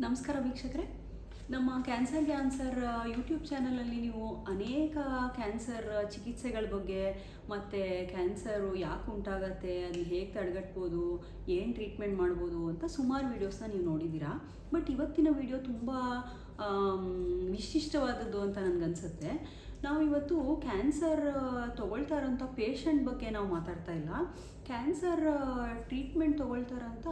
ನಮಸ್ಕಾರ ವೀಕ್ಷಕರೇ. ನಮ್ಮ ಕ್ಯಾನ್ಸರ್ಗೆ ಆನ್ಸರ್ ಯೂಟ್ಯೂಬ್ ಚಾನಲಲ್ಲಿ ನೀವು ಅನೇಕ ಕ್ಯಾನ್ಸರ್ ಚಿಕಿತ್ಸೆಗಳ ಬಗ್ಗೆ ಮತ್ತು ಕ್ಯಾನ್ಸರು ಯಾಕೆ ಉಂಟಾಗತ್ತೆ, ಅದನ್ನ ಹೇಗೆ ತಡೆಗಟ್ಬೋದು, ಏನು ಟ್ರೀಟ್ಮೆಂಟ್ ಮಾಡ್ಬೋದು ಅಂತ ಸುಮಾರು ವೀಡಿಯೋಸ್ನ ನೀವು ನೋಡಿದ್ದೀರಾ. ಬಟ್ ಇವತ್ತಿನ ವಿಡಿಯೋ ತುಂಬ ವಿಶಿಷ್ಟವಾದದ್ದು ಅಂತ ನನಗನ್ಸುತ್ತೆ. ನಾವು ಇವತ್ತು ಕ್ಯಾನ್ಸರ್ ತೊಗೊಳ್ತಾ ಇರೋಂಥ ಪೇಷಂಟ್ ಬಗ್ಗೆ ನಾವು ಮಾತಾಡ್ತಾ ಇಲ್ಲ. ಕ್ಯಾನ್ಸರ್ ಟ್ರೀಟ್ಮೆಂಟ್ ತೊಗೊಳ್ತಾ ಇರೋಂಥ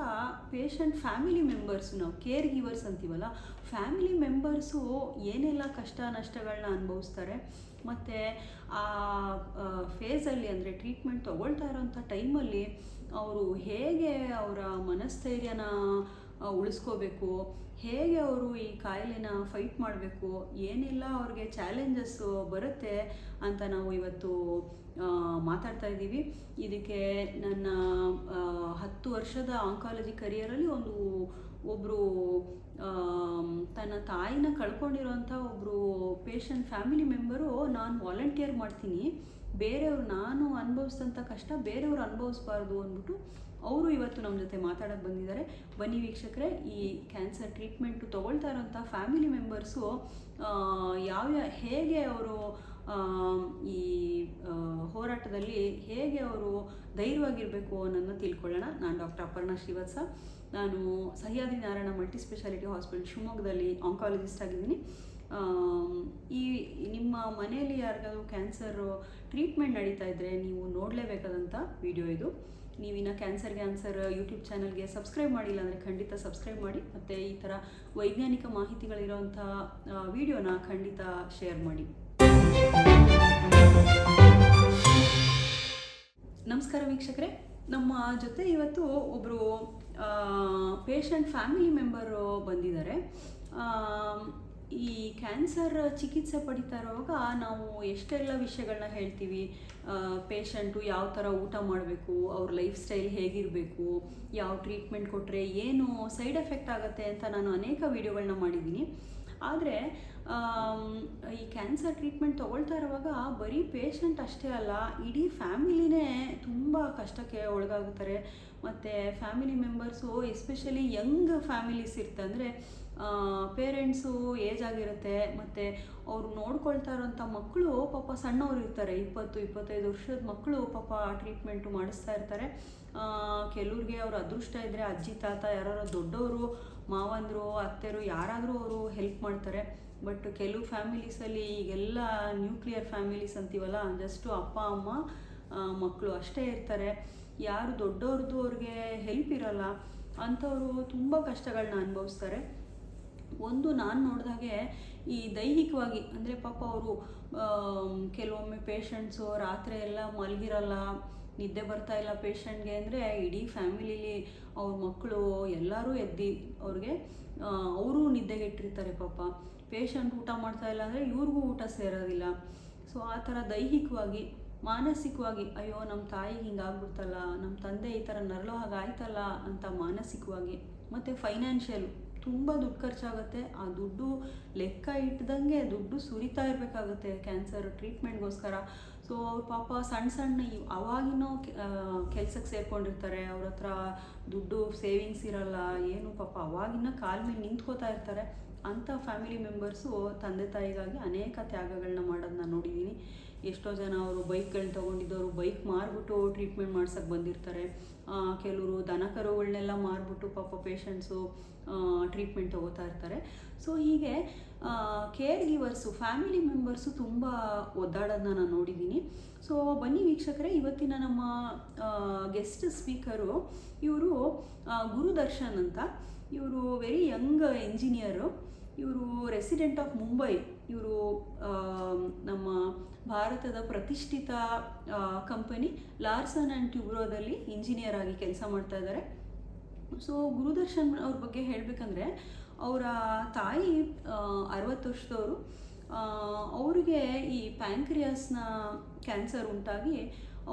ಪೇಷಂಟ್ ಫ್ಯಾಮಿಲಿ ಮೆಂಬರ್ಸು, ನಾವು ಕೇರ್ ಗಿವರ್ಸ್ ಅಂತೀವಲ್ಲ, ಫ್ಯಾಮಿಲಿ ಮೆಂಬರ್ಸು ಏನೆಲ್ಲ ಕಷ್ಟ ನಷ್ಟಗಳನ್ನ ಅನುಭವಿಸ್ತಾರೆ ಮತ್ತು ಆ ಫೇಸಲ್ಲಿ ಅಂದರೆ ಟ್ರೀಟ್ಮೆಂಟ್ ತೊಗೊಳ್ತಾ ಇರೋಂಥ ಟೈಮಲ್ಲಿ ಅವರು ಹೇಗೆ ಅವರ ಮನಸ್ಥೈರ್ಯನ ಉಳಿಸ್ಕೋಬೇಕು, ಹೇಗೆ ಅವರು ಈ ಕಾಯಿಲೆನ ಫೈಟ್ ಮಾಡಬೇಕು, ಏನೆಲ್ಲ ಅವ್ರಿಗೆ ಚಾಲೆಂಜಸ್ಸು ಬರುತ್ತೆ ಅಂತ ನಾವು ಇವತ್ತು ಮಾತಾಡ್ತಾ ಇದ್ದೀವಿ. ಇದಕ್ಕೆ ನನ್ನ 10 ವರ್ಷದ ಆಂಕಾಲಜಿ ಕರಿಯರಲ್ಲಿ ಒಬ್ಬರು ತನ್ನ ತಾಯಿನ ಕಳ್ಕೊಂಡಿರೋಂಥ ಒಬ್ಬರು ಪೇಷಂಟ್ ಫ್ಯಾಮಿಲಿ ಮೆಂಬರು, ನಾನು ವಾಲಂಟಿಯರ್ ಮಾಡ್ತೀನಿ, ಬೇರೆಯವ್ರು ನಾನು ಅನುಭವಿಸಿದಂಥ ಕಷ್ಟ ಬೇರೆಯವ್ರು ಅನುಭವಿಸ್ಬಾರ್ದು ಅಂದ್ಬಿಟ್ಟು ಅವರು ಇವತ್ತು ನಮ್ಮ ಜೊತೆ ಮಾತಾಡೋಕ್ಕೆ ಬಂದಿದ್ದಾರೆ. ಬನ್ನಿ ವೀಕ್ಷಕರೇ, ಈ ಕ್ಯಾನ್ಸರ್ ಟ್ರೀಟ್ಮೆಂಟು ತೊಗೊಳ್ತಾ ಇರೋಂಥ ಫ್ಯಾಮಿಲಿ ಮೆಂಬರ್ಸು ಹೇಗೆ ಅವರು ಈ ಹೋರಾಟದಲ್ಲಿ ಹೇಗೆ ಅವರು ಧೈರ್ಯವಾಗಿರಬೇಕು ಅನ್ನೋದನ್ನ ತಿಳ್ಕೊಳ್ಳೋಣ. ನಾನು ಡಾಕ್ಟರ್ ಅಪರ್ಣಾ ಶ್ರೀವತ್ಸ. ನಾನು Sahyadri Narayana multi speciality hospital ಶಿವಮೊಗ್ಗದಲ್ಲಿ ಆಂಕಾಲಜಿಸ್ಟ್ ಆಗಿದ್ದೀನಿ. ಈ ನಿಮ್ಮ ಮನೆಯಲ್ಲಿ ಯಾರಿಗಾದ್ರೂ ಕ್ಯಾನ್ಸರು ಟ್ರೀಟ್ಮೆಂಟ್ ನಡೀತಾ ಇದ್ದರೆ ನೀವು ನೋಡಲೇಬೇಕಾದಂಥ ವಿಡಿಯೋ ಇದು. ನೀವಿನ್ನು ಕ್ಯಾನ್ಸರ್ಗೆ ಆನ್ಸರ್ ಯೂಟ್ಯೂಬ್ ಚಾನಲ್ಗೆ ಸಬ್ಸ್ಕ್ರೈಬ್ ಮಾಡಿಲ್ಲ ಅಂದರೆ ಖಂಡಿತ ಸಬ್ಸ್ಕ್ರೈಬ್ ಮಾಡಿ, ಮತ್ತು ಈ ಥರ ವೈಜ್ಞಾನಿಕ ಮಾಹಿತಿಗಳಿರೋಂಥ ವಿಡಿಯೋನ ಖಂಡಿತ ಶೇರ್ ಮಾಡಿ. ನಮಸ್ಕಾರ ವೀಕ್ಷಕರೇ. ನಮ್ಮ ಜೊತೆ ಇವತ್ತು ಒಬ್ಬರು ಪೇಷಂಟ್ ಫ್ಯಾಮಿಲಿ ಮೆಂಬರು ಬಂದಿದ್ದಾರೆ. ಈ ಕ್ಯಾನ್ಸರ್ ಚಿಕಿತ್ಸೆ ಪಡಿತಾ ಇರುವಾಗ ನಾವು ಎಷ್ಟೆಲ್ಲ ವಿಷಯಗಳನ್ನ ಹೇಳ್ತೀವಿ. ಪೇಷಂಟು ಯಾವ ಥರ ಊಟ ಮಾಡಬೇಕು, ಅವ್ರ ಲೈಫ್ ಸ್ಟೈಲ್ ಹೇಗಿರಬೇಕು, ಯಾವ ಟ್ರೀಟ್ಮೆಂಟ್ ಕೊಟ್ಟರೆ ಏನು ಸೈಡ್ ಎಫೆಕ್ಟ್ ಆಗುತ್ತೆ ಅಂತ ನಾನು ಅನೇಕ ವಿಡಿಯೋಗಳನ್ನ ಮಾಡಿದ್ದೀನಿ. ಆದರೆ ಈ ಕ್ಯಾನ್ಸರ್ ಟ್ರೀಟ್ಮೆಂಟ್ ತೊಗೊಳ್ತಾ ಇರುವಾಗ ಬರೀ ಪೇಷಂಟ್ ಅಷ್ಟೇ ಅಲ್ಲ, ಇಡೀ ಫ್ಯಾಮಿಲಿನೇ ತುಂಬ ಕಷ್ಟಕ್ಕೆ ಒಳಗಾಗುತ್ತಾರೆ. ಮತ್ತು family members especially Young families ಇರ್ತಾರೆ, ಅಂದರೆ ಪೇರೆಂಟ್ಸು ಏಜ್ ಆಗಿರುತ್ತೆ, ಮತ್ತು ಅವರು ನೋಡ್ಕೊಳ್ತಾ ಇರೋಂಥ ಮಕ್ಕಳು ಪಾಪ ಸಣ್ಣವ್ರು ಇರ್ತಾರೆ, 20-25 ವರ್ಷದ ಮಕ್ಕಳು ಪಾಪ ಟ್ರೀಟ್ಮೆಂಟು ಮಾಡಿಸ್ತಾ ಇರ್ತಾರೆ. ಕೆಲವ್ರಿಗೆ ಅವ್ರ ಅದೃಷ್ಟ ಇದ್ದರೆ ಅಜ್ಜಿ ತಾತ ಯಾರು ದೊಡ್ಡವರು, ಮಾವಂದರು, ಅತ್ತೆರು ಯಾರಾದರೂ ಅವರು ಹೆಲ್ಪ್ ಮಾಡ್ತಾರೆ. ಬಟ್ ಕೆಲವು ಫ್ಯಾಮಿಲೀಸಲ್ಲಿ ಈಗೆಲ್ಲ ನ್ಯೂಕ್ಲಿಯರ್ ಫ್ಯಾಮಿಲೀಸ್ ಅಂತೀವಲ್ಲ, ಜಸ್ಟು ಅಪ್ಪ ಅಮ್ಮ ಮಕ್ಕಳು ಅಷ್ಟೇ ಇರ್ತಾರೆ. ಯಾರು ದೊಡ್ಡವ್ರದ್ದು ಅವ್ರಿಗೆ ಹೆಲ್ಪ್ ಇರಲ್ಲ, ಅಂಥವರು ತುಂಬ ಕಷ್ಟಗಳನ್ನ ಅನುಭವಿಸ್ತಾರೆ. ನಾನು ನೋಡಿದಾಗೆ ಈ ದೈಹಿಕವಾಗಿ ಅಂದರೆ ಪಾಪ ಅವರು ಕೆಲವೊಮ್ಮೆ ಪೇಷಂಟ್ಸು ರಾತ್ರಿ ಎಲ್ಲ ಮಲಗಿರಲ್ಲ, ನಿದ್ದೆ ಬರ್ತಾ ಇಲ್ಲ ಪೇಷಂಟ್ಗೆ ಅಂದರೆ ಇಡೀ ಫ್ಯಾಮಿಲಿಲಿ ಅವ್ರ ಮಕ್ಕಳು ಎಲ್ಲರೂ ಎದ್ದು ಅವ್ರಿಗೆ ಅವರು ನಿದ್ದೆಗೆಟ್ಟಿರ್ತಾರೆ. ಪಾಪ ಪೇಷಂಟ್ ಊಟ ಮಾಡ್ತಾ ಇಲ್ಲ ಅಂದರೆ ಇವ್ರಿಗೂ ಊಟ ಸೇರೋದಿಲ್ಲ. ಸೊ ಆ ಥರ ದೈಹಿಕವಾಗಿ ಮಾನಸಿಕವಾಗಿ ಅಯ್ಯೋ ನಮ್ಮ ತಾಯಿಗೆ ಹಿಂಗಾಗ್ಬಿಡ್ತಲ್ಲ, ನಮ್ಮ ತಂದೆ ಈ ಥರ ನರಳೋ ಹಾಗಾಯ್ತಲ್ಲ ಅಂತ ಮಾನಸಿಕವಾಗಿ, ಮತ್ತು ಫೈನಾನ್ಷಿಯಲ್ ತುಂಬ ದುಡ್ಡು ಖರ್ಚಾಗುತ್ತೆ. ಆ ದುಡ್ಡು ಲೆಕ್ಕ ಇಟ್ಟದಂಗೆ ದುಡ್ಡು ಸುರಿತಾ ಇರಬೇಕಾಗುತ್ತೆ ಕ್ಯಾನ್ಸರ್ ಟ್ರೀಟ್ಮೆಂಟ್ಗೋಸ್ಕರ. ಸೊ ಅವ್ರ ಪಾಪ ಸಣ್ಣ ಅವಾಗಿನೋ ಕೆಲಸಕ್ಕೆ ಸೇರ್ಕೊಂಡಿರ್ತಾರೆ, ಅವ್ರ ಹತ್ರ ದುಡ್ಡು ಸೇವಿಂಗ್ಸ್ ಇರಲ್ಲ ಏನು, ಪಾಪ ಅವಾಗಿನ ಕಾಲ ಮೇಲೆ ನಿಂತ್ಕೋತಾ ಇರ್ತಾರೆ. ಅಂಥ ಫ್ಯಾಮಿಲಿ ಮೆಂಬರ್ಸು ತಂದೆ ತಾಯಿಗಾಗಿ ಅನೇಕ ತ್ಯಾಗಗಳನ್ನ ಮಾಡೋದನ್ನ ನೋಡಿದ್ದೀನಿ. ಎಷ್ಟೋ ಜನ ಅವರು ಬೈಕ್ಗಳನ್ನ ತೊಗೊಂಡಿದ್ದವರು ಬೈಕ್ ಮಾರ್ಬಿಟ್ಟು ಟ್ರೀಟ್ಮೆಂಟ್ ಮಾಡ್ಸೋಕ್ಕೆ ಬಂದಿರ್ತಾರೆ. ಕೆಲವರು ದನ ಕರುಗಳನ್ನೆಲ್ಲ ಮಾರ್ಬಿಟ್ಟು ಪಾಪ ಪೇಷಂಟ್ಸು ಟ್ರೀಟ್ಮೆಂಟ್ ತೊಗೋತಾ ಇರ್ತಾರೆ. ಸೊ ಹೀಗೆ ಕೇರ್ ಗಿವರ್ಸು ಫ್ಯಾಮಿಲಿ ಮೆಂಬರ್ಸು ತುಂಬ ಒದ್ದಾಡೋದನ್ನ ನಾನು ನೋಡಿದ್ದೀನಿ. ಸೊ ಬನ್ನಿ ವೀಕ್ಷಕರೇ, ಇವತ್ತಿನ ನಮ್ಮ ಗೆಸ್ಟ್ ಸ್ಪೀಕರು ಇವರು ಗುರುದರ್ಶನ್ ಅಂತ. ಇವರು ವೆರಿ ಯಂಗ್ ಎಂಜಿನಿಯರು. ಇವರು ರೆಸಿಡೆಂಟ್ ಆಫ್ ಮುಂಬೈ. ಇವರು ನಮ್ಮ ಭಾರತದ ಪ್ರತಿಷ್ಠಿತ ಕಂಪನಿ ಲಾರ್ಸನ್ ಆ್ಯಂಡ್ ಟ್ಯೂಬ್ರೋದಲ್ಲಿ ಇಂಜಿನಿಯರ್ ಆಗಿ ಕೆಲಸ ಮಾಡ್ತಾ ಇದ್ದಾರೆ. ಸೊ ಗುರುದರ್ಶನ್ ಅವ್ರ ಬಗ್ಗೆ ಹೇಳಬೇಕಂದ್ರೆ, ಅವರ ತಾಯಿ 60 ವರ್ಷದವರು. ಅವರಿಗೆ ಈ ಪ್ಯಾಂಕ್ರಿಯಾಸ್ನ ಕ್ಯಾನ್ಸರ್ ಉಂಟಾಗಿ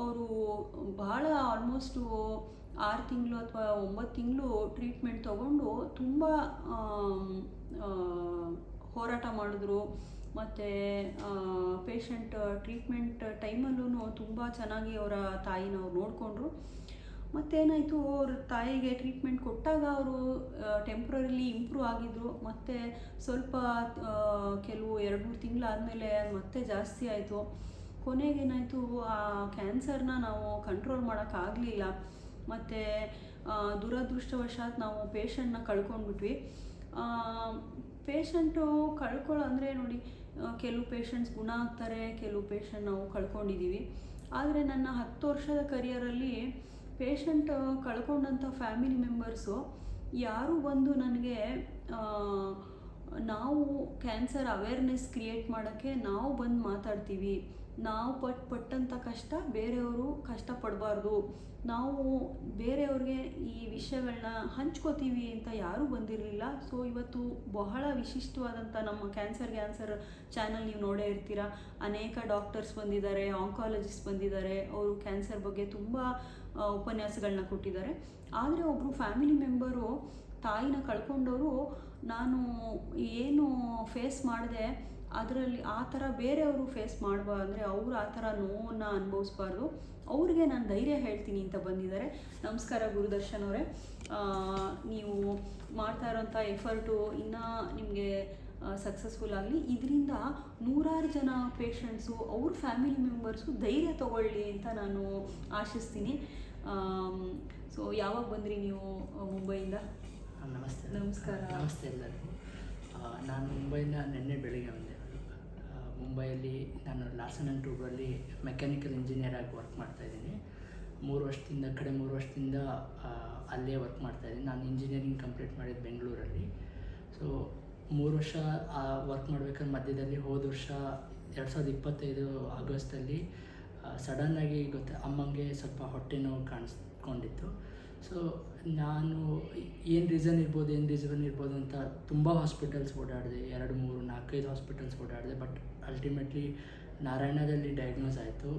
ಅವರು ಬಹಳ ಆಲ್ಮೋಸ್ಟು 6 ತಿಂಗಳು ಅಥವಾ 9 ತಿಂಗಳು ಟ್ರೀಟ್ಮೆಂಟ್ ತೊಗೊಂಡು ತುಂಬ ಹೋರಾಟ ಮಾಡಿದ್ರು. ಮತ್ತು ಪೇಷಂಟ್ ಟ್ರೀಟ್ಮೆಂಟ್ ಟೈಮಲ್ಲೂ ತುಂಬ ಚೆನ್ನಾಗಿ ಅವರ ತಾಯಿನ ಅವ್ರು ನೋಡಿಕೊಂಡ್ರು. ಮತ್ತೇನಾಯಿತು, ಅವ್ರ ತಾಯಿಗೆ ಟ್ರೀಟ್ಮೆಂಟ್ ಕೊಟ್ಟಾಗ ಅವರು ಟೆಂಪ್ರರಿಲಿ ಇಂಪ್ರೂವ್ ಆಗಿದ್ದರು. ಮತ್ತು ಸ್ವಲ್ಪ ಕೆಲವು 2-3 ತಿಂಗಳಾದಮೇಲೆ ಮತ್ತೆ ಜಾಸ್ತಿ ಆಯಿತು. ಕೊನೆಗೇನಾಯಿತು, ಆ ಕ್ಯಾನ್ಸರ್ನ ನಾವು ಕಂಟ್ರೋಲ್ ಮಾಡೋಕ್ಕಾಗಲಿಲ್ಲ. ಮತ್ತು ದುರದೃಷ್ಟವಶಾತ್ ನಾವು ಪೇಷಂಟ್ನ ಕಳ್ಕೊಂಡ್ಬಿಟ್ವಿ. ಪೇಷಂಟು ಅಂದರೆ ನೋಡಿ, ಕೆಲವು ಪೇಷಂಟ್ಸ್ ಗುಣ ಆಗ್ತಾರೆ, ಕೆಲವು ಪೇಷಂಟ್ ನಾವು ಕಳ್ಕೊಂಡಿದ್ದೀವಿ. ಆದರೆ ನನ್ನ 10 ವರ್ಷದ ಕರಿಯರಲ್ಲಿ ಪೇಷಂಟ್ ಕಳ್ಕೊಂಡಂಥ ಫ್ಯಾಮಿಲಿ ಮೆಂಬರ್ಸು ಯಾರೂ ಬಂದು ನನಗೆ ನಾವು ಕ್ಯಾನ್ಸರ್ ಅವೇರ್ನೆಸ್ ಕ್ರಿಯೇಟ್ ಮಾಡೋಕ್ಕೆ ನಾವು ಬಂದು ಮಾತಾಡ್ತೀವಿ, ನಾವು ಪಟ್ಟಂಥ ಕಷ್ಟ ಬೇರೆಯವರು ಕಷ್ಟಪಡಬಾರ್ದು, ನಾವು ಬೇರೆಯವ್ರಿಗೆ ಈ ವಿಷಯಗಳನ್ನ ಹಂಚ್ಕೋತೀವಿ ಅಂತ ಯಾರೂ ಬಂದಿರಲಿಲ್ಲ. ಸೊ ಇವತ್ತು ಬಹಳ ವಿಶಿಷ್ಟವಾದಂಥ ನಮ್ಮ ಕ್ಯಾನ್ಸರ್ ಚಾನಲ್ ನೀವು ನೋಡೇ ಇರ್ತೀರ. ಅನೇಕ ಡಾಕ್ಟರ್ಸ್ ಬಂದಿದ್ದಾರೆ, ಆಂಕಾಲಜಿಸ್ಟ್ ಬಂದಿದ್ದಾರೆ, ಅವರು ಕ್ಯಾನ್ಸರ್ ಬಗ್ಗೆ ತುಂಬ ಉಪನ್ಯಾಸಗಳನ್ನ ಕೊಟ್ಟಿದ್ದಾರೆ. ಆದರೆ ಒಬ್ಬರು ಫ್ಯಾಮಿಲಿ ಮೆಂಬರು ತಾಯಿನ ಕಳ್ಕೊಂಡವರು ನಾನು ಏನು ಫೇಸ್ ಮಾಡಿದೆ ಅದರಲ್ಲಿ ಆ ಥರ ಬೇರೆಯವರು ಫೇಸ್ ಅಂದರೆ ಅವ್ರು ಆ ಥರ ನೋವನ್ನು ಅನುಭವಿಸ್ಬಾರ್ದು, ಅವ್ರಿಗೆ ನಾನು ಧೈರ್ಯ ಹೇಳ್ತೀನಿ ಅಂತ ಬಂದಿದ್ದಾರೆ. ನಮಸ್ಕಾರ ಗುರುದರ್ಶನ್ ಅವರೇ. ನೀವು ಮಾಡ್ತಾ ಇರೋಂಥ ಎಫರ್ಟು ಇನ್ನೂ ನಿಮಗೆ ಸಕ್ಸಸ್ಫುಲ್ ಆಗಲಿ. ಇದರಿಂದ ನೂರಾರು ಜನ ಪೇಷಂಟ್ಸು ಅವ್ರ ಫ್ಯಾಮಿಲಿ ಮೆಂಬರ್ಸು ಧೈರ್ಯ ತಗೊಳ್ಳಿ ಅಂತ ನಾನು ಆಶಿಸ್ತೀನಿ. ಸೊ ಯಾವಾಗ ಬಂದ್ರಿ ನೀವು ಮುಂಬೈಯಿಂದ? ನಮಸ್ತೆ. ನಮಸ್ಕಾರ. ನಮಸ್ತೆ ಎಲ್ಲರಿಗೂ. ನಾನು ಮುಂಬೈಯಿಂದ ನಿನ್ನೆ ಬೆಳಿಗ್ಗೆ ಬಂದೆ. ಮುಂಬೈಯಲ್ಲಿ ನಾನು ಲಾರ್ಸನ್ ಆ್ಯಂಡ್ ಟೂಬ್ರಲ್ಲಿ ಮೆಕ್ಯಾನಿಕಲ್ ಇಂಜಿನಿಯರ್ ಆಗಿ ವರ್ಕ್ ಮಾಡ್ತಾಯಿದ್ದೀನಿ. 3 ವರ್ಷದಿಂದ ಅಲ್ಲೇ ವರ್ಕ್ ಮಾಡ್ತಾಯಿದ್ದೀನಿ. ನಾನು ಇಂಜಿನಿಯರಿಂಗ್ ಕಂಪ್ಲೀಟ್ ಮಾಡಿದ್ದು ಬೆಂಗಳೂರಲ್ಲಿ. ಸೊ 3 ವರ್ಷ ವರ್ಕ್ ಮಾಡ್ಬೇಕಾದ್ರೆ ಮಧ್ಯದಲ್ಲಿ ಹೋದ ವರ್ಷ 2025 ಆಗಸ್ಟಲ್ಲಿ ಸಡನ್ನಾಗಿ ಅಮ್ಮಂಗೆ ಸ್ವಲ್ಪ ಹೊಟ್ಟೆ ನೋವು ಕಾಣಿಸ್ಕೊಂಡಿತ್ತು. ಸೊ ನಾನು ಏನು ರೀಸನ್ ಇರ್ಬೋದು ಅಂತ ತುಂಬ ಹಾಸ್ಪಿಟಲ್ಸ್ ಓಡಾಡಿದೆ, 2, 3, 4, 5 ಹಾಸ್ಪಿಟಲ್ಸ್ ಓಡಾಡಿದೆ. ಬಟ್ ಅಲ್ಟಿಮೇಟ್ಲಿ ನಾರಾಯಣದಲ್ಲಿ ಡಯಾಗ್ನೋಸ್ ಆಯಿತು,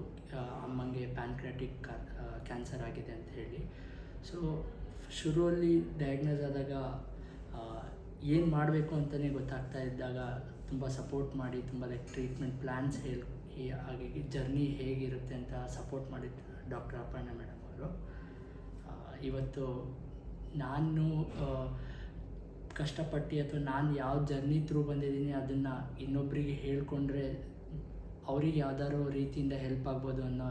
ಅಮ್ಮಂಗೆ ಪ್ಯಾನ್ಕ್ರಿಯಾಟಿಕ್ ಕ್ಯಾನ್ಸರ್ ಆಗಿದೆ ಅಂತ ಹೇಳಿ. ಸೊ ಶುರುವಲ್ಲಿ ಡಯಾಗ್ನೋಸ್ ಆದಾಗ ಏನು ಮಾಡಬೇಕು ಅಂತಲೇ ಗೊತ್ತಾಗ್ತಾ ಇದ್ದಾಗ ತುಂಬ ಸಪೋರ್ಟ್ ಮಾಡಿ, ತುಂಬ ಟ್ರೀಟ್ಮೆಂಟ್ ಪ್ಲ್ಯಾನ್ಸ್ ಹಾಗೆ ಜರ್ನಿ ಹೇಗಿರುತ್ತೆ ಅಂತ ಸಪೋರ್ಟ್ ಮಾಡಿದ್ದು ಡಾಕ್ಟರ್ ಅಪರ್ಣ ಮೇಡಮ್ ಅವರು. ಇವತ್ತು ನಾನು ಕಷ್ಟಪಟ್ಟು ಅಥವಾ ನಾನು ಯಾವ ಜರ್ನಿ ಥ್ರೂ ಬಂದಿದ್ದೀನಿ ಅದನ್ನು ಇನ್ನೊಬ್ಬರಿಗೆ ಹೇಳ್ಕೊಂಡ್ರೆ ಅವ್ರಿಗೆ ಯಾವ್ದಾದ್ರು ರೀತಿಯಿಂದ ಹೆಲ್ಪ್ ಆಗ್ಬೋದು ಅನ್ನೋ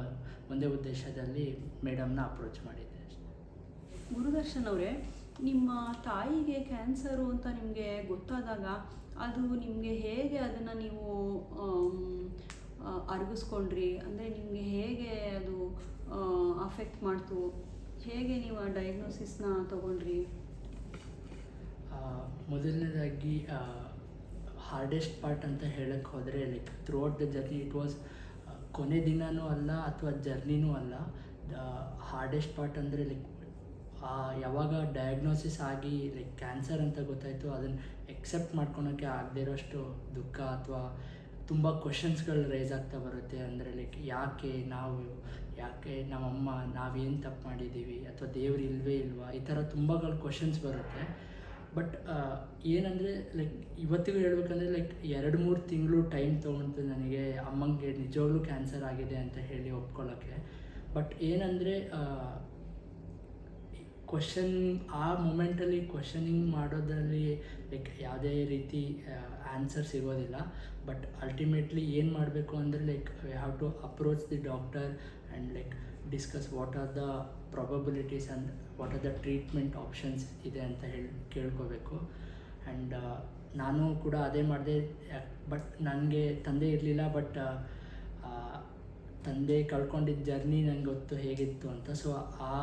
ಒಂದೇ ಉದ್ದೇಶದಲ್ಲಿ ಮೇಡಮ್ನ ಅಪ್ರೋಚ್ ಮಾಡಿದ್ದೆ. ಗುರುದರ್ಶನ್ ಅವರೇ, ನಿಮ್ಮ ತಾಯಿಗೆ ಕ್ಯಾನ್ಸರು ಅಂತ ನಿಮಗೆ ಗೊತ್ತಾದಾಗ ಅದು ನಿಮಗೆ ಹೇಗೆ ಅದನ್ನು ನೀವು ಅರಗಿಸ್ಕೊಂಡ್ರಿ? ಅಂದರೆ ನಿಮಗೆ ಹೇಗೆ ಅದು ಅಫೆಕ್ಟ್ ಮಾಡ್ತು? ಹೇಗೆ ನೀವು ಆ ಡಯಾಗ್ನೋಸಿಸ್ನ ತೊಗೊಂಡ್ರಿ? ಮೊದಲನೇದಾಗಿ ಹಾರ್ಡೆಸ್ಟ್ ಪಾರ್ಟ್ ಅಂತ ಹೇಳಕ್ಕೆ ಹೋದರೆ throughout the journey it was ಕೊನೆ ದಿನವೂ ಅಲ್ಲ ಅಥವಾ ಜರ್ನಿನೂ ಅಲ್ಲ. ಹಾರ್ಡೆಸ್ಟ್ ಪಾರ್ಟ್ ಅಂದರೆ ಯಾವಾಗ ಡಯಾಗ್ನೋಸಿಸ್ ಆಗಿ ಕ್ಯಾನ್ಸರ್ ಅಂತ ಗೊತ್ತಾಯಿತು, ಅದನ್ನು ಎಕ್ಸೆಪ್ಟ್ ಮಾಡ್ಕೊಳೋಕ್ಕೆ ಆಗದೇ ಇರೋಷ್ಟು ದುಃಖ ಅಥವಾ ತುಂಬ ಕ್ವಶನ್ಸ್ಗಳು ರೈಸ್ ಆಗ್ತಾ ಬರುತ್ತೆ. ಅಂದರೆ ಯಾಕೆ ನಮ್ಮಮ್ಮ ನಾವೇನು ತಪ್ಪು ಮಾಡಿದ್ದೀವಿ ಅಥವಾ ದೇವ್ರು ಇಲ್ವಾ, ಈ ಥರ ತುಂಬಗಳು ಕ್ವಶನ್ಸ್ ಬರುತ್ತೆ. ಬಟ್ ಏನಂದರೆ ಇವತ್ತಿಗೂ ಹೇಳ್ಬೇಕಂದ್ರೆ 2-3 ತಿಂಗಳು ಟೈಮ್ ತೊಗೊಂತು ನನಗೆ ಅಮ್ಮಂಗೆ ನಿಜವಾಗ್ಲೂ ಕ್ಯಾನ್ಸರ್ ಆಗಿದೆ ಅಂತ ಹೇಳಿ ಒಪ್ಕೊಳ್ಳೋಕ್ಕೆ. ಬಟ್ ಏನಂದರೆ ಆ ಮೊಮೆಂಟಲ್ಲಿ ಕ್ವಶನಿಂಗ್ ಮಾಡೋದ್ರಲ್ಲಿ ಯಾವುದೇ ರೀತಿ ಆನ್ಸರ್ ಸಿಗೋದಿಲ್ಲ. ಬಟ್ ಅಲ್ಟಿಮೇಟ್ಲಿ ಏನು ಮಾಡಬೇಕು ಅಂದರೆ we have to approach the doctor and discuss what are the probabilities and what are the treatment options ಇದೆ ಅಂತ ಕೇಳ್ಕೋಬೇಕು. ಆ್ಯಂಡ್ ನಾನು ಕೂಡ ಅದೇ ಮಾಡಿದೆ. ಬಟ್ ನನಗೆ ತಂದೆ ಇರಲಿಲ್ಲ, ಬಟ್ ತಂದೆ ಕಳ್ಕೊಂಡಿದ್ದ ಜರ್ನಿ ನನಗೆ ಗೊತ್ತು ಹೇಗಿತ್ತು ಅಂತ. ಸೊ ಆ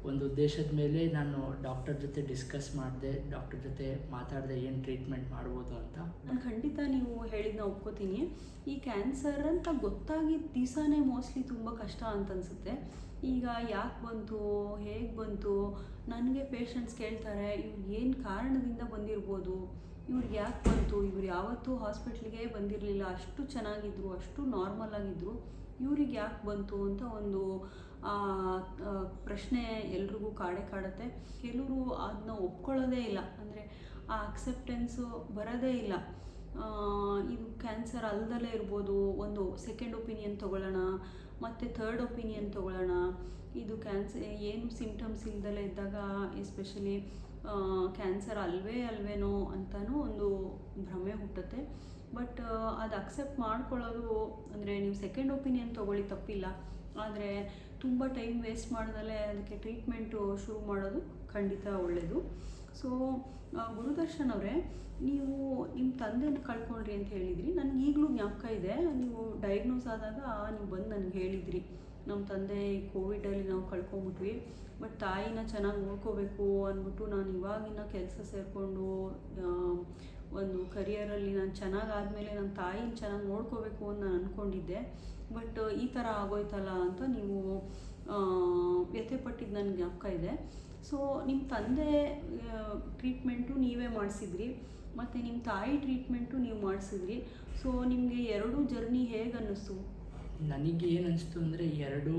ಒಂದು ಉದ್ದೇಶದ ಮೇಲೆ ನಾನು ಡಾಕ್ಟರ್ ಜೊತೆ ಡಿಸ್ಕಸ್ ಮಾಡಿದೆ, ಡಾಕ್ಟರ್ ಜೊತೆ ಮಾತಾಡಿದೆ ಏನು ಟ್ರೀಟ್ಮೆಂಟ್ ಮಾಡ್ಬೋದು ಅಂತ. ನಾನು ಖಂಡಿತ ನೀವು ಹೇಳಿದ್ನ ಒಪ್ಕೋತೀನಿ. ಈ ಕ್ಯಾನ್ಸರ್ ಅಂತ ಗೊತ್ತಾಗಿದ್ದ ದಿವಸನೇ ಮೋಸ್ಟ್ಲಿ ತುಂಬ ಕಷ್ಟ ಅಂತ ಅನಿಸುತ್ತೆ. ಈಗ ಯಾಕೆ ಬಂತು, ಹೇಗೆ ಬಂತು, ನನಗೆ ಪೇಷಂಟ್ಸ್ ಕೇಳ್ತಾರೆ ಇವ್ರು ಏನು ಕಾರಣದಿಂದ ಬಂದಿರ್ಬೋದು, ಇವ್ರಿಗೆ ಯಾಕೆ ಬಂತು, ಇವ್ರು ಯಾವತ್ತೂ ಹಾಸ್ಪಿಟ್ಲಿಗೆ ಬಂದಿರಲಿಲ್ಲ, ಅಷ್ಟು ಚೆನ್ನಾಗಿದ್ರು, ಅಷ್ಟು ನಾರ್ಮಲ್ ಆಗಿದ್ದರು, ಇವ್ರಿಗೆ ಯಾಕೆ ಬಂತು ಅಂತ ಒಂದು ಪ್ರಶ್ನೆ ಎಲ್ರಿಗೂ ಕಾಡುತ್ತೆ. ಕೆಲವರು ಅದನ್ನ ಒಪ್ಕೊಳ್ಳೋದೇ ಇಲ್ಲ, ಅಂದರೆ ಆ ಅಕ್ಸೆಪ್ಟೆನ್ಸು ಬರೋದೇ ಇಲ್ಲ. ಇದು ಕ್ಯಾನ್ಸರ್ ಅಲ್ದಲೇ ಇರ್ಬೋದು, ಒಂದು ಸೆಕೆಂಡ್ ಒಪಿನಿಯನ್ ತೊಗೊಳ್ಳೋಣ, ಮತ್ತು ಥರ್ಡ್ ಒಪಿನಿಯನ್ ತೊಗೊಳ್ಳೋಣ. ಇದು ಕ್ಯಾನ್ಸರ್ ಏನು ಸಿಮ್ಟಮ್ಸ್ ಇಲ್ದಲೇ ಇದ್ದಾಗ ಎಸ್ಪೆಷಲಿ ಕ್ಯಾನ್ಸರ್ ಅಲ್ವೇನೋ ಅಂತಲೂ ಒಂದು ಭ್ರಮೆ ಹುಟ್ಟುತ್ತೆ. ಬಟ್ ಅದು ಅಕ್ಸೆಪ್ಟ್ ಮಾಡ್ಕೊಳ್ಳೋದು ಅಂದರೆ ನೀವು ಸೆಕೆಂಡ್ ಒಪಿನಿಯನ್ ತೊಗೊಳ್ಳಿ, ತಪ್ಪಿಲ್ಲ. ಆದರೆ ತುಂಬ ಟೈಮ್ ವೇಸ್ಟ್ ಮಾಡ್ದಲೇ ಅದಕ್ಕೆ ಟ್ರೀಟ್ಮೆಂಟು ಶುರು ಮಾಡೋದು ಖಂಡಿತ ಒಳ್ಳೆಯದು. ಸೊ ಗುರುದರ್ಶನ್ ಅವರೇ, ನೀವು ನಿಮ್ಮ ತಂದೆನ ಕಳ್ಕೊಂಡ್ರಿ ಅಂತ ಹೇಳಿದ್ರಿ. ನನಗೆ ಈಗಲೂ ಜ್ಞಾಪಕ ಇದೆ, ನೀವು ಡಯಾಗ್ನೋಸ್ ಆದಾಗ ನೀವು ಬಂದು ನನಗೆ ಹೇಳಿದ್ರಿ, ನಮ್ಮ ತಂದೆ ಈ ಕೋವಿಡಲ್ಲಿ ನಾವು ಕಳ್ಕೊಂಬಿಟ್ವಿ, ಬಟ್ ತಾಯಿನ ಚೆನ್ನಾಗಿ ನೋಡ್ಕೋಬೇಕು ಅಂದ್ಬಿಟ್ಟು ನಾನು ಇವಾಗಿನ ಕೆಲಸ ಸೇರಿಕೊಂಡು ಒಂದು ಕರಿಯರಲ್ಲಿ ನಾನು ಚೆನ್ನಾಗಾದಮೇಲೆ ನನ್ನ ತಾಯಿನ ಚೆನ್ನಾಗಿ ನೋಡ್ಕೋಬೇಕು ಅಂತ ನಾನು ಅಂದ್ಕೊಂಡಿದ್ದೆ. ಬಟ್ ಈ ಥರ ಆಗೋಯ್ತಲ್ಲ ಅಂತ ನೀವು ವ್ಯಥೆ ಪಟ್ಟಿದ್ದು ನನಗೆ ಜ್ಞಾಪಕ ಇದೆ. ಸೊ ನಿಮ್ಮ ತಂದೆ ಟ್ರೀಟ್ಮೆಂಟು ನೀವೇ ಮಾಡಿಸಿದ್ರಿ, ಮತ್ತು ನಿಮ್ಮ ತಾಯಿ ಟ್ರೀಟ್ಮೆಂಟು ನೀವು ಮಾಡಿಸಿದ್ರಿ. ಸೊ ನಿಮಗೆ ಎರಡೂ ಜರ್ನಿ ಹೇಗೆ ಅನ್ನಿಸ್ತು? ನನಗೆ ಏನು ಅನಿಸ್ತು ಅಂದರೆ ಎರಡೂ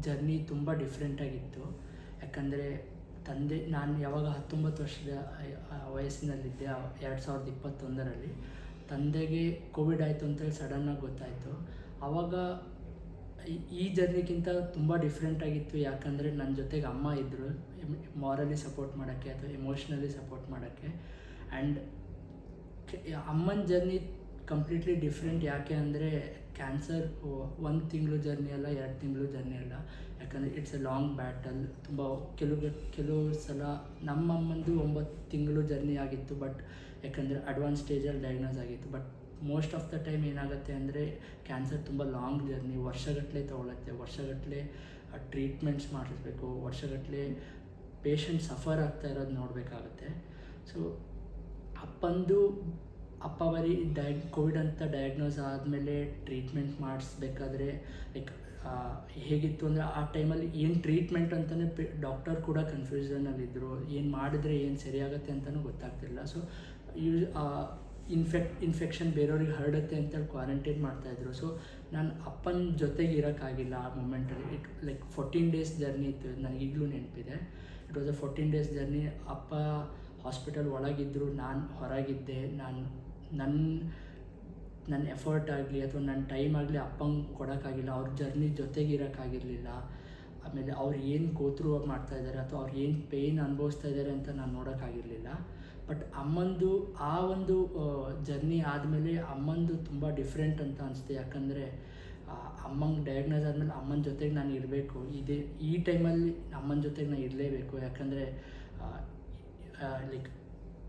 ಜರ್ನಿ ತುಂಬ ಡಿಫ್ರೆಂಟಾಗಿತ್ತು. ಯಾಕಂದರೆ ನಾನು ಯಾವಾಗ 19 ವರ್ಷದ ವಯಸ್ಸಿನಲ್ಲಿದ್ದೆ 2021ರಲ್ಲಿ ತಂದೆಗೆ ಕೋವಿಡ್ ಆಯಿತು ಅಂತೇಳಿ ಸಡನ್ನಾಗಿ ಗೊತ್ತಾಯಿತು. ಆವಾಗ ಈ ಜರ್ನಿಗಿಂತ ತುಂಬ ಡಿಫ್ರೆಂಟಾಗಿತ್ತು. ಯಾಕಂದರೆ ನನ್ನ ಜೊತೆಗೆ ಅಮ್ಮ ಇದ್ದರು, ಮಾರಲಿ ಸಪೋರ್ಟ್ ಮಾಡೋಕ್ಕೆ ಅಥವಾ ಎಮೋಷ್ನಲಿ ಸಪೋರ್ಟ್ ಮಾಡೋಕ್ಕೆ. ಆ್ಯಂಡ್ ಅಮ್ಮನ ಜರ್ನಿ ಕಂಪ್ಲೀಟ್ಲಿ ಡಿಫ್ರೆಂಟ್. ಯಾಕೆ ಅಂದರೆ ಕ್ಯಾನ್ಸರ್ 1 ತಿಂಗಳು ಜರ್ನಿ ಅಲ್ಲ, 2 ತಿಂಗಳು ಜರ್ನಿ ಅಲ್ಲ. ಯಾಕಂದರೆ ಇಟ್ಸ್ ಎ ಲಾಂಗ್ ಬ್ಯಾಟಲ್. ತುಂಬ ಕೆಲವು ಸಲ ನಮ್ಮ ಅಮ್ಮಂದು 9 ತಿಂಗಳು ಜರ್ನಿ ಆಗಿತ್ತು. ಬಟ್ ಯಾಕಂದರೆ ಅಡ್ವಾನ್ಸ್ ಸ್ಟೇಜಲ್ಲಿ ಡಯಾಗ್ನೋಸ್ ಆಗಿತ್ತು. But most of the time ಏನಾಗುತ್ತೆ ಅಂದರೆ ಕ್ಯಾನ್ಸರ್ ತುಂಬ ಲಾಂಗ್ ಜರ್ನಿ, ವರ್ಷಗಟ್ಟಲೆ ತೊಗೊಳುತ್ತೆ. ವರ್ಷಗಟ್ಟಲೆ ಟ್ರೀಟ್ಮೆಂಟ್ಸ್ ಮಾಡಿಸ್ಬೇಕು, ವರ್ಷಗಟ್ಟಲೆ ಪೇಷಂಟ್ ಸಫರ್ ಆಗ್ತಾ ಇರೋದು ನೋಡಬೇಕಾಗುತ್ತೆ. ಸೊ ಅಪ್ಪ ಬರೀ ಕೋವಿಡ್ ಅಂತ ಡಯಾಗ್ನೋಸ್ ಆದಮೇಲೆ ಟ್ರೀಟ್ಮೆಂಟ್ ಮಾಡಿಸ್ಬೇಕಾದ್ರೆ ಲೈಕ್ ಹೇಗಿತ್ತು ಅಂದರೆ ಆ ಟೈಮಲ್ಲಿ ಏನು ಟ್ರೀಟ್ಮೆಂಟ್ ಅಂತಲೇ ಡಾಕ್ಟರ್ ಕೂಡ ಕನ್ಫ್ಯೂಷನಲ್ಲಿದ್ದರು. ಏನು ಮಾಡಿದ್ರೆ ಏನು ಸರಿಯಾಗುತ್ತೆ ಅಂತಲೂ ಗೊತ್ತಾಗ್ತಿಲ್ಲ. ಸೊ ಇನ್ಫೆಕ್ಷನ್ ಬೇರೆಯವ್ರಿಗೆ ಹರಡುತ್ತೆ ಅಂತೇಳಿ ಕ್ವಾರಂಟೈನ್ ಮಾಡ್ತಾಯಿದ್ರು. ಸೊ ನಾನು ಅಪ್ಪನ ಜೊತೆಗೆ ಇರೋಕ್ಕಾಗಿಲ್ಲ ಆ ಮೂಮೆಂಟಲ್ಲಿ. ಲೈಕ್ 14 ಡೇಸ್ ಜರ್ನಿ ಇತ್ತು, ನನಗೆ ಈಗಲೂ ನೆನಪಿದೆ. It was a 14 days journey. ಅಪ್ಪ ಹಾಸ್ಪಿಟಲ್ ಒಳಗಿದ್ದರು, ನಾನು ಹೊರಗಿದ್ದೆ. ನನ್ನ ಎಫರ್ಟ್ ಆಗಲಿ ಅಥವಾ ನನ್ನ ಟೈಮ್ ಆಗಲಿ ಅಪ್ಪಂಗೆ ಕೊಡೋಕ್ಕಾಗಿಲ್ಲ. ಅವ್ರ ಜರ್ನಿ ಜೊತೆಗೆ ಇರೋಕ್ಕಾಗಿರಲಿಲ್ಲ. ಆಮೇಲೆ ಅವ್ರು ಏನು ಗೋತ್ರು ಮಾಡ್ತಾಯಿದ್ದಾರೆ ಅಥವಾ ಅವ್ರು ಏನು ಪೇಯ್ನ್ ಅನುಭವಿಸ್ತಾ ಇದ್ದಾರೆ ಅಂತ ನಾನು ನೋಡೋಕ್ಕಾಗಿರಲಿಲ್ಲ. ಬಟ್ ಅಮ್ಮಂದು ಆ ಒಂದು ಜರ್ನಿ ಆದಮೇಲೆ ಅಮ್ಮಂದು ತುಂಬ ಡಿಫ್ರೆಂಟ್ ಅಂತ ಅನಿಸ್ತು. ಯಾಕಂದರೆ ಅಮ್ಮಂಗೆ ಡಯಾಗ್ನೋಸ್ ಆದಮೇಲೆ ಅಮ್ಮನ ಜೊತೆಗೆ ನಾನು ಇರಬೇಕು. ಈ ಟೈಮಲ್ಲಿ ಅಮ್ಮನ ಜೊತೆಗೆ ನಾನು ಇರಲೇಬೇಕು. ಯಾಕಂದರೆ ಲೈಕ್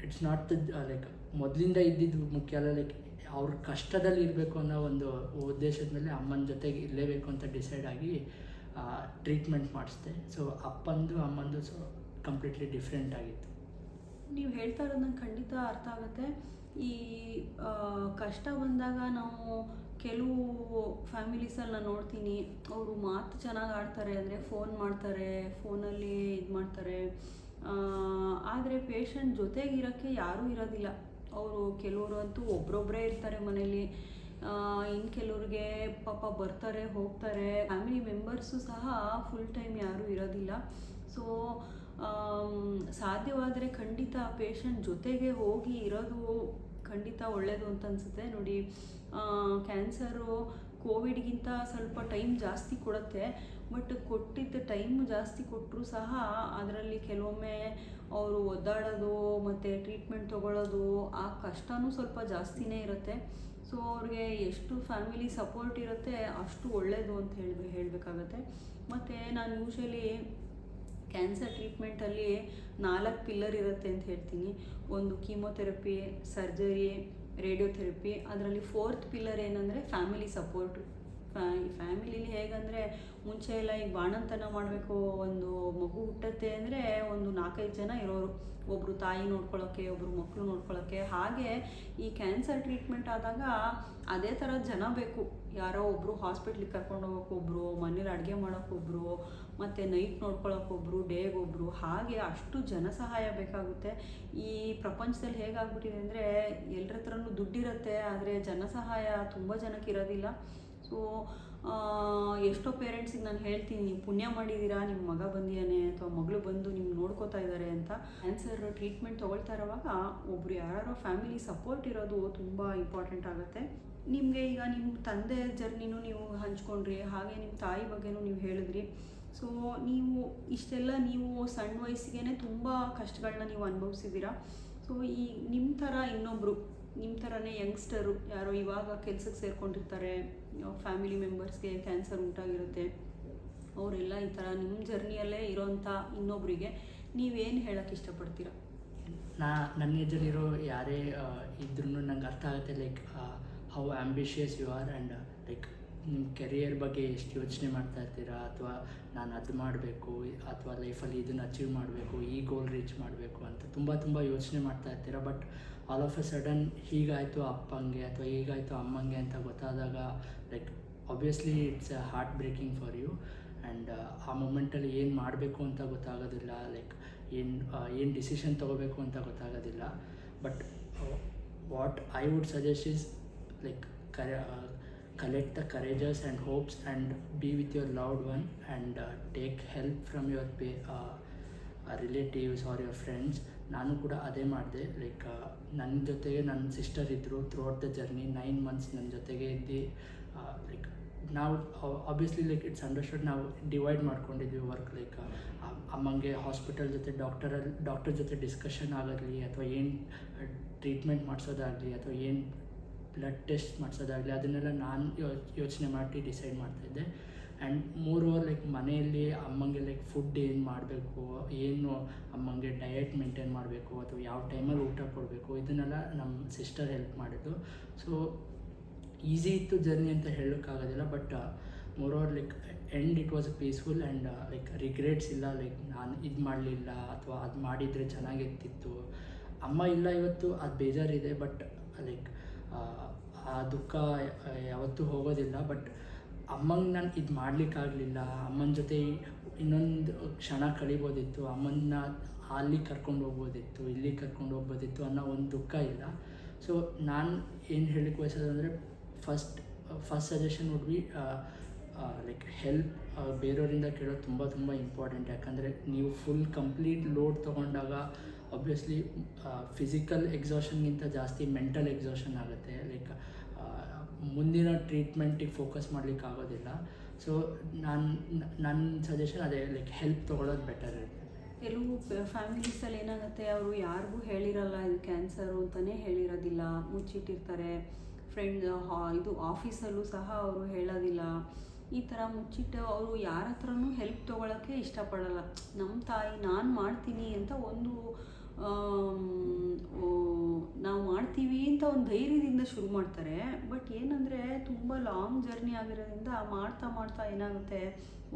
ಇಟ್ಸ್ ನಾಟ್ ಲೈಕ್ ಮೊದಲಿಂದ ಇದ್ದಿದ್ದು ಮುಖ್ಯ ಅಲ್ಲ, ಲೈಕ್ ಅವ್ರ ಕಷ್ಟದಲ್ಲಿ ಇರಬೇಕು ಅನ್ನೋ ಒಂದು ಉದ್ದೇಶದ ಮೇಲೆ ಅಮ್ಮನ ಜೊತೆಗೆ ಇರಲೇಬೇಕು ಅಂತ ಡಿಸೈಡ್ ಆಗಿ ಟ್ರೀಟ್ಮೆಂಟ್ ಮಾಡಿಸ್ದೆ. ಸೊ ಅಮ್ಮಂದು ಸೊ ಕಂಪ್ಲೀಟ್ಲಿ ಡಿಫ್ರೆಂಟ್ ಆಗಿತ್ತು. ನೀವು ಹೇಳ್ತಾ ಇರೋದು ನಂಗೆ ಖಂಡಿತ ಅರ್ಥ ಆಗುತ್ತೆ. ಈ ಕಷ್ಟ ಬಂದಾಗ ನಾವು ಕೆಲವು ಫ್ಯಾಮಿಲೀಸಲ್ಲಿ ನಾನು ನೋಡ್ತೀನಿ, ಅವರು ಮಾತು ಚೆನ್ನಾಗಿ ಆಡ್ತಾರೆ, ಅಂದರೆ ಫೋನ್ ಮಾಡ್ತಾರೆ, ಫೋನಲ್ಲಿ ಇದು ಮಾಡ್ತಾರೆ. ಆದರೆ ಪೇಷಂಟ್ ಜೊತೆಗಿರೋಕ್ಕೆ ಯಾರೂ ಇರೋದಿಲ್ಲ. ಅವರು ಕೆಲವರು ಅಂತೂ ಒಬ್ಬರೊಬ್ಬರೇ ಇರ್ತಾರೆ ಮನೇಲಿ. ಇನ್ನು ಕೆಲವ್ರಿಗೆ ಪಾಪ ಬರ್ತಾರೆ ಹೋಗ್ತಾರೆ. ಫ್ಯಾಮಿಲಿ ಮೆಂಬರ್ಸು ಸಹ ಫುಲ್ ಟೈಮ್ ಯಾರೂ ಇರೋದಿಲ್ಲ. ಸೊ ಸಾಧ್ಯವಾದರೆ ಖಂಡಿತ ಪೇಷಂಟ್ ಜೊತೆಗೆ ಹೋಗಿ ಇರೋದು ಖಂಡಿತ ಒಳ್ಳೆಯದು ಅಂತ ಅನಿಸುತ್ತೆ. ನೋಡಿ, ಕ್ಯಾನ್ಸರು ಕೋವಿಡ್ಗಿಂತ ಸ್ವಲ್ಪ ಟೈಮ್ ಜಾಸ್ತಿ ಕೊಡುತ್ತೆ. ಬಟ್ ಕೊಟ್ಟಿದ್ದ ಟೈಮ್ ಜಾಸ್ತಿ ಕೊಟ್ಟರೂ ಸಹ ಅದರಲ್ಲಿ ಕೆಲವೊಮ್ಮೆ ಅವರು ಒದ್ದಾಡೋದು ಮತ್ತು ಟ್ರೀಟ್ಮೆಂಟ್ ತೊಗೊಳ್ಳೋದು ಆ ಕಷ್ಟವೂ ಸ್ವಲ್ಪ ಜಾಸ್ತಿನೇ ಇರುತ್ತೆ. ಸೊ ಅವ್ರಿಗೆ ಎಷ್ಟು ಫ್ಯಾಮಿಲಿ ಸಪೋರ್ಟ್ ಇರುತ್ತೆ ಅಷ್ಟು ಒಳ್ಳೆಯದು ಅಂತ ಹೇಳಬೇಕಾಗತ್ತೆ. ಮತ್ತು ನಾನು ಯೂಶ್ವಲಿ ಕ್ಯಾನ್ಸರ್ ಟ್ರೀಟ್ಮೆಂಟಲ್ಲಿ 4 ಪಿಲ್ಲರ್ ಇರುತ್ತೆ ಅಂತ ಹೇಳ್ತೀನಿ. ಒಂದು ಕೀಮೊಥೆರಪಿ, ಸರ್ಜರಿ, ರೇಡಿಯೋಥೆರಪಿ. ಅದರಲ್ಲಿ 4th ಪಿಲ್ಲರ್ ಏನಂದರೆ ಫ್ಯಾಮಿಲಿ ಸಪೋರ್ಟು. ಫ್ಯಾಮಿಲಿಲಿ ಹೇಗಂದರೆ ಮುಂಚೆ ಎಲ್ಲ ಈಗ ಬಾಣಂತನ ಮಾಡಬೇಕು, ಒಂದು ಮಗು ಹುಟ್ಟತ್ತೆ ಅಂದರೆ ಒಂದು 4-5 ಜನ ಇರೋರು. ಒಬ್ಬರು ತಾಯಿ ನೋಡ್ಕೊಳ್ಳೋಕ್ಕೆ, ಒಬ್ಬರು ಮಕ್ಕಳು ನೋಡ್ಕೊಳ್ಳೋಕ್ಕೆ. ಹಾಗೆ ಈ ಕ್ಯಾನ್ಸರ್ ಟ್ರೀಟ್ಮೆಂಟ್ ಆದಾಗ ಅದೇ ಥರ ಜನ ಬೇಕು. ಯಾರೋ ಒಬ್ಬರು ಹಾಸ್ಪಿಟ್ಲಿಗೆ ಕರ್ಕೊಂಡು ಹೋಗೋಕೆ ಒಬ್ಬರು, ಮನೇಲಿ ಅಡುಗೆ ಮಾಡೋಕ್ಕೊಬ್ಬರು, ಮತ್ತು ನೈಟ್ ನೋಡ್ಕೊಳ್ಳೋಕ್ಕೊಬ್ಬರು, ಡೇಗೊಬ್ಬರು. ಹಾಗೆ ಅಷ್ಟು ಜನ ಸಹಾಯ ಬೇಕಾಗುತ್ತೆ. ಈ ಪ್ರಪಂಚದಲ್ಲಿ ಹೇಗಾಗ್ಬಿಟ್ಟಿದೆ ಅಂದರೆ ಎಲ್ಲರ ಹತ್ರನೂ ದುಡ್ಡಿರುತ್ತೆ, ಆದರೆ ಜನ ಸಹಾಯ ತುಂಬ ಜನಕ್ಕೆ ಇರೋದಿಲ್ಲ. ಸೊ ಎಷ್ಟೋ ಪೇರೆಂಟ್ಸಿಗೆ ನಾನು ಹೇಳ್ತೀನಿ, ನೀವು ಪುಣ್ಯ ಮಾಡಿದ್ದೀರಾ, ನಿಮ್ಮ ಮಗ ಬಂದಿಯಾನೆ ಅಥವಾ ಮಗಳು ಬಂದು ನಿಮ್ಗೆ ನೋಡ್ಕೋತಾ ಇದ್ದಾರೆ ಅಂತ. ಕ್ಯಾನ್ಸರ್ ಟ್ರೀಟ್ಮೆಂಟ್ ತೊಗೊಳ್ತಾ ಇರೋವಾಗ ಒಬ್ರು ಯಾರೋ ಫ್ಯಾಮಿಲಿ ಸಪೋರ್ಟ್ ಇರೋದು ತುಂಬ ಇಂಪಾರ್ಟೆಂಟ್ ಆಗುತ್ತೆ. ನಿಮಗೆ ಈಗ ನಿಮ್ಮ ತಂದೆ ಜರ್ನಿನೂ ನೀವು ಹಂಚ್ಕೊಂಡ್ರಿ, ಹಾಗೆ ನಿಮ್ಮ ತಾಯಿ ಬಗ್ಗೆನೂ ನೀವು ಹೇಳಿದ್ರಿ. ಸೊ ನೀವು ಇಷ್ಟೆಲ್ಲ ನೀವು ಸಣ್ಣ ವಯಸ್ಸಿಗೆ ತುಂಬ ಕಷ್ಟಗಳನ್ನ ನೀವು ಅನುಭವಿಸಿದ್ದೀರಾ. ಸೊ ಈ ನಿಮ್ಮ ಥರ ಇನ್ನೊಬ್ಬರು ನಿಮ್ಮ ಥರನೇ ಯಂಗ್ಸ್ಟರು ಯಾರೋ ಇವಾಗ ಕೆಲಸಕ್ಕೆ ಸೇರ್ಕೊಂಡಿರ್ತಾರೆ, ಫ್ಯಾಮಿಲಿ ಮೆಂಬರ್ಸ್ಗೆ ಕ್ಯಾನ್ಸರ್ ಉಂಟಾಗಿರುತ್ತೆ, ಅವರೆಲ್ಲ ಈ ಥರ ನಿಮ್ಮ ಜರ್ನಿಯಲ್ಲೇ ಇರೋಂಥ ಇನ್ನೊಬ್ಬರಿಗೆ ನೀವೇನು ಹೇಳೋಕ್ಕೆ ಇಷ್ಟಪಡ್ತೀರಾ? ನನ್ನ ಏಜಲ್ಲಿರೋ ಯಾರೇ ಇದ್ರೂ ನಂಗೆ ಅರ್ಥ ಆಗುತ್ತೆ, like how ambitious you are and like ನಿಮ್ಮ ಕೆರಿಯರ್ ಬಗ್ಗೆ ಎಷ್ಟು ಯೋಚನೆ ಮಾಡ್ತಾ ಇರ್ತೀರಾ, ಅಥವಾ ನಾನು ಅದು ಮಾಡಬೇಕು ಅಥವಾ ಲೈಫಲ್ಲಿ ಇದನ್ನು ಅಚೀವ್ ಮಾಡಬೇಕು, ಈ ಗೋಲ್ ರೀಚ್ ಮಾಡಬೇಕು ಅಂತ ತುಂಬ ಯೋಚನೆ ಮಾಡ್ತಾ ಇರ್ತೀರಾ. But all of a sudden ಹೀಗಾಯಿತು ಅಪ್ಪಂಗೆ ಅಥವಾ ಹೀಗಾಯಿತು ಅಮ್ಮಂಗೆ ಅಂತ ಗೊತ್ತಾದಾಗ like obviously it's a heart breaking for you. And ಆ ಮೂಮೆಂಟಲ್ಲಿ ಏನು ಮಾಡಬೇಕು ಅಂತ ಗೊತ್ತಾಗೋದಿಲ್ಲ, ಲೈಕ್ ಏನು ಡಿಸಿಷನ್ ತೊಗೋಬೇಕು ಅಂತ ಗೊತ್ತಾಗೋದಿಲ್ಲ. But what I would suggest is like collect the courageous and hopes and be with your loved one and take help from your relatives or your friends. ನಾನು ಕೂಡ ಅದೇ ಮಾಡಿದೆ. ಲೈಕ್ ನನ್ನ ಜೊತೆಗೆ ನನ್ನ ಸಿಸ್ಟರ್ ಇದ್ದರು ಥ್ರೂಔಟ್ ದ ಜರ್ನಿ. 9 months ನನ್ನ ಜೊತೆಗೆ ಇದ್ದು ಲೈಕ್ ನಾವು ಆಬ್ವಿಯಸ್ಲಿ ಲೈಕ್ ಇಟ್ಸ್ ಅಂಡರ್ಸ್ಟುಡ್, ನಾವು ಡಿವೈಡ್ ಮಾಡ್ಕೊಂಡಿದ್ವಿ ವರ್ಕ್. ಲೈಕ್ ಅಮ್ಮಂಗೆ ಹಾಸ್ಪಿಟಲ್ ಜೊತೆ ಡಾಕ್ಟರ್ ಜೊತೆ ಡಿಸ್ಕಷನ್ ಆಗಲಿ, ಅಥವಾ ಏನು ಟ್ರೀಟ್ಮೆಂಟ್ ಮಾಡಿಸೋದಾಗಲಿ, ಅಥವಾ ಏನು ಬ್ಲಡ್ ಟೆಸ್ಟ್ ಮಾಡಿಸೋದಾಗಲಿ, ಅದನ್ನೆಲ್ಲ ನಾನು ಯೋಚನೆ ಮಾಡಿ ಡಿಸೈಡ್ ಮಾಡ್ತಾಯಿದ್ದೆ. ಆ್ಯಂಡ್ ಮೋರ್ ಓವರ್ ಲೈಕ್ ಮನೆಯಲ್ಲಿ ಅಮ್ಮಂಗೆ ಲೈಕ್ ಫುಡ್ ಏನು ಮಾಡಬೇಕು, ಏನು ಅಮ್ಮಂಗೆ ಡಯಟ್ ಮೇಂಟೈನ್ ಮಾಡಬೇಕು, ಅಥವಾ ಯಾವ ಟೈಮಲ್ಲಿ ಊಟ ಕೊಡಬೇಕು, ಇದನ್ನೆಲ್ಲ ನಮ್ಮ ಸಿಸ್ಟರ್ ಹೆಲ್ಪ್ ಮಾಡಿದ್ದು. ಸೊ ಈಸಿ ಇತ್ತು ಜರ್ನಿ ಅಂತ ಹೇಳೋಕ್ಕಾಗೋದಿಲ್ಲ. But moreover like end it was peaceful and like regrets ಇಲ್ಲ, ಲೈಕ್ ನಾನು ಇದು ಮಾಡಲಿಲ್ಲ ಅಥವಾ ಅದು ಮಾಡಿದರೆ ಚೆನ್ನಾಗಿರ್ತಿತ್ತು. ಅಮ್ಮ ಇಲ್ಲ ಇವತ್ತು, ಅದು ಬೇಜಾರಿದೆ. ಬಟ್ ಲೈಕ್ ಆ ದುಃಖ ಯಾವತ್ತೂ ಹೋಗೋದಿಲ್ಲ. ಬಟ್ ಅಮ್ಮಂಗೆ ನಾನು ಇದು ಮಾಡಲಿಕ್ಕಾಗಲಿಲ್ಲ, ಅಮ್ಮನ ಜೊತೆ ಇನ್ನೊಂದು ಕ್ಷಣ ಕಳಿಬೋದಿತ್ತು, ಅಮ್ಮನ್ನ ಅಲ್ಲಿ ಕರ್ಕೊಂಡು ಹೋಗ್ಬೋದಿತ್ತು, ಇಲ್ಲಿ ಕರ್ಕೊಂಡು ಹೋಗ್ಬೋದಿತ್ತು ಅನ್ನೋ ಒಂದು ದುಃಖ ಇಲ್ಲ. ಸೊ ನಾನು ಏನು ಹೇಳಲಿಕ್ಕೆ ಬಯಸೋದಂದರೆ first suggestion would be like help. ಬೇರೆಯವರಿಂದ ಕೇಳೋದು ತುಂಬ ಇಂಪಾರ್ಟೆಂಟ್. ಯಾಕಂದರೆ ನೀವು ಫುಲ್ ಕಂಪ್ಲೀಟ್ ಲೋಡ್ ತೊಗೊಂಡಾಗ ಆಬ್ವಿಯಸ್ಲಿ ಫಿಸಿಕಲ್ ಎಕ್ಸಾಷನ್ಗಿಂತ ಜಾಸ್ತಿ ಮೆಂಟಲ್ ಎಕ್ಸಾಷನ್ ಆಗುತ್ತೆ. ಲೈಕ್ ಮುಂದಿನ ಟ್ರೀಟ್ಮೆಂಟಿಗೆ ಫೋಕಸ್ ಮಾಡಲಿಕ್ಕೆ ಆಗೋದಿಲ್ಲ. ಸೊ ನನ್ನ ಸಜೆಷನ್ ಅದೇ, ಲೈಕ್ ಹೆಲ್ಪ್ ತೊಗೊಳೋದು ಬೆಟರ್ ಇರುತ್ತೆ. ಕೆಲವು ಫ್ಯಾಮಿಲೀಸಲ್ಲಿ ಏನಾಗುತ್ತೆ, ಅವರು ಯಾರಿಗೂ ಹೇಳಿರಲ್ಲ ಇದು ಕ್ಯಾನ್ಸರು ಅಂತಲೇ ಹೇಳಿರೋದಿಲ್ಲ, ಮುಚ್ಚಿಟ್ಟಿರ್ತಾರೆ. ಇದು ಆಫೀಸಲ್ಲೂ ಸಹ ಅವರು ಹೇಳೋದಿಲ್ಲ. ಈ ಥರ ಮುಚ್ಚಿಟ್ಟು ಅವರು ಯಾರ ಹತ್ರನೂ ಹೆಲ್ಪ್ ತೊಗೊಳಕ್ಕೆ ಇಷ್ಟಪಡಲ್ಲ. ನಮ್ಮ ತಾಯಿ ನಾನು ಮಾಡ್ತೀನಿ ಅಂತ ಒಂದು ನಾವು ಮಾಡ್ತೀವಿ ಅಂತ ಒಂದು ಧೈರ್ಯದಿಂದ ಶುರು ಮಾಡ್ತಾರೆ. ಬಟ್ ಏನಂದರೆ ತುಂಬ ಲಾಂಗ್ ಜರ್ನಿ ಆಗಿರೋದ್ರಿಂದ ಮಾಡ್ತಾ ಏನಾಗುತ್ತೆ,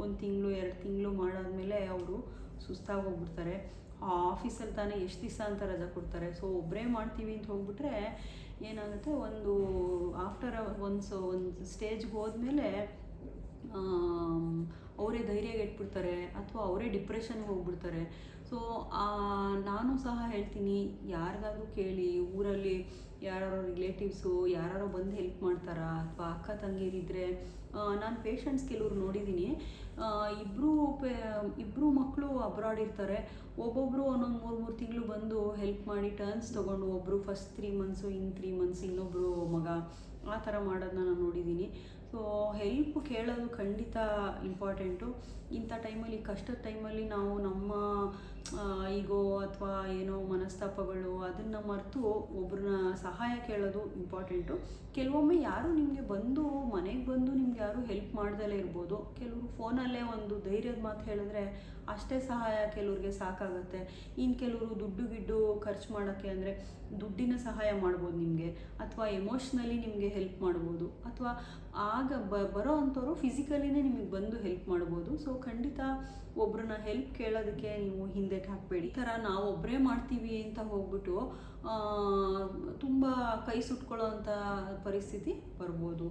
1 ತಿಂಗಳು 2 ತಿಂಗಳು ಮಾಡಾದ್ಮೇಲೆ ಅವರು ಸುಸ್ತಾಗಿ ಹೋಗ್ಬಿಡ್ತಾರೆ. ಆ ಆಫೀಸಲ್ಲಿ ತಾನೇ ಎಷ್ಟು ದಿವಸ ಅಂತ ರಜಾ ಕೊಡ್ತಾರೆ. ಸೊ ಒಬ್ಬರೇ ಮಾಡ್ತೀವಿ ಅಂತ ಹೋಗ್ಬಿಟ್ರೆ ಏನಾಗುತ್ತೆ, ಒಂದು ಆಫ್ಟರ್ ಒಂದು ಸ್ಟೇಜ್ಗೆ ಹೋದ್ಮೇಲೆ ಅವರೇ ಧೈರ್ಯಗೆಟ್ಬಿಡ್ತಾರೆ ಅಥವಾ ಅವರೇ ಡಿಪ್ರೆಷನ್ಗೆ ಹೋಗ್ಬಿಡ್ತಾರೆ. ಸೊ ನಾನು ಸಹ ಹೇಳ್ತೀನಿ, ಯಾರಿಗಾದ್ರೂ ಕೇಳಿ, ಊರಲ್ಲಿ ಯಾರು ರಿಲೇಟಿವ್ಸು ಯಾರು ಬಂದು ಹೆಲ್ಪ್ ಮಾಡ್ತಾರಾ, ಅಥವಾ ಅಕ್ಕ ತಂಗಿರಿದ್ದರೆ. ನಾನು ಪೇಷಂಟ್ಸ್ ಕೆಲವ್ರು ನೋಡಿದ್ದೀನಿ, ಇಬ್ಬರು ಮಕ್ಕಳು ಅಬ್ರಾಡ್ ಇರ್ತಾರೆ. ಒಬ್ಬೊಬ್ಬರು ಒಂದೊಂದು 3 ತಿಂಗಳು ಬಂದು ಹೆಲ್ಪ್ ಮಾಡಿ ಟರ್ನ್ಸ್ ತೊಗೊಂಡು, ಒಬ್ಬರು ಫಸ್ಟ್ 3 ಮಂತ್ಸು, ಇನ್ನು 3 ಮಂತ್ಸ್ ಇನ್ನೊಬ್ಬರು ಮಗ, ಆ ಥರ ಮಾಡೋದನ್ನ ನಾನು ನೋಡಿದ್ದೀನಿ. ಸೊ ಹೆಲ್ಪ್ ಕೇಳೋದು ಖಂಡಿತ ಇಂಪಾರ್ಟೆಂಟು. ಇಂಥ ಟೈಮಲ್ಲಿ, ಕಷ್ಟದ ಟೈಮಲ್ಲಿ ನಾವು ನಮ್ಮ ಈಗೋ ಅಥವಾ ಏನೋ ಮನಸ್ತಾಪಗಳು ಅದನ್ನು ಮರೆತು ಒಬ್ಬರನ್ನ ಸಹಾಯ ಕೇಳೋದು ಇಂಪಾರ್ಟೆಂಟು. ಕೆಲವೊಮ್ಮೆ ಯಾರು ನಿಮಗೆ ಮನೆಗೆ ಬಂದು ನಿಮ್ಗೆ ಯಾರು ಹೆಲ್ಪ್ ಮಾಡ್ದಲೇ ಇರ್ಬೋದು. ಕೆಲವರು ಫೋನಲ್ಲೇ ಒಂದು ಧೈರ್ಯದ ಮಾತು ಹೇಳಿದ್ರೆ ಅಷ್ಟೇ ಸಹಾಯ ಕೆಲವ್ರಿಗೆ ಸಾಕಾಗುತ್ತೆ. ಇನ್ನು ಕೆಲವರು ದುಡ್ಡು ಖರ್ಚು ಮಾಡೋಕ್ಕೆ ಅಂದರೆ ದುಡ್ಡಿನ ಸಹಾಯ ಮಾಡ್ಬೋದು ನಿಮಗೆ, ಅಥವಾ ಎಮೋಷ್ನಲಿ ನಿಮಗೆ ಹೆಲ್ಪ್ ಮಾಡ್ಬೋದು, ಅಥವಾ ಆಗ ಬರೋ ಅಂಥವ್ರು ಫಿಸಿಕಲಿನೇ ನಿಮಗೆ ಬಂದು ಹೆಲ್ಪ್ ಮಾಡ್ಬೋದು. ಸೊ ಖಂಡಿತ ಒಬ್ಬರನ್ನ ಹೆಲ್ಪ್ ಕೇಳೋದಕ್ಕೆ ನೀವು ಹಿಂದೆ ಹಾಕಬೇಡಿ. ಈ ಥರ ನಾವು ಒಬ್ಬರೇ ಮಾಡ್ತೀವಿ ಅಂತ ಹೋಗ್ಬಿಟ್ಟು ತುಂಬ ಕೈ ಸುಟ್ಕೊಳ್ಳೋ ಅಂಥ ಪರಿಸ್ಥಿತಿ ಬರ್ಬೋದು.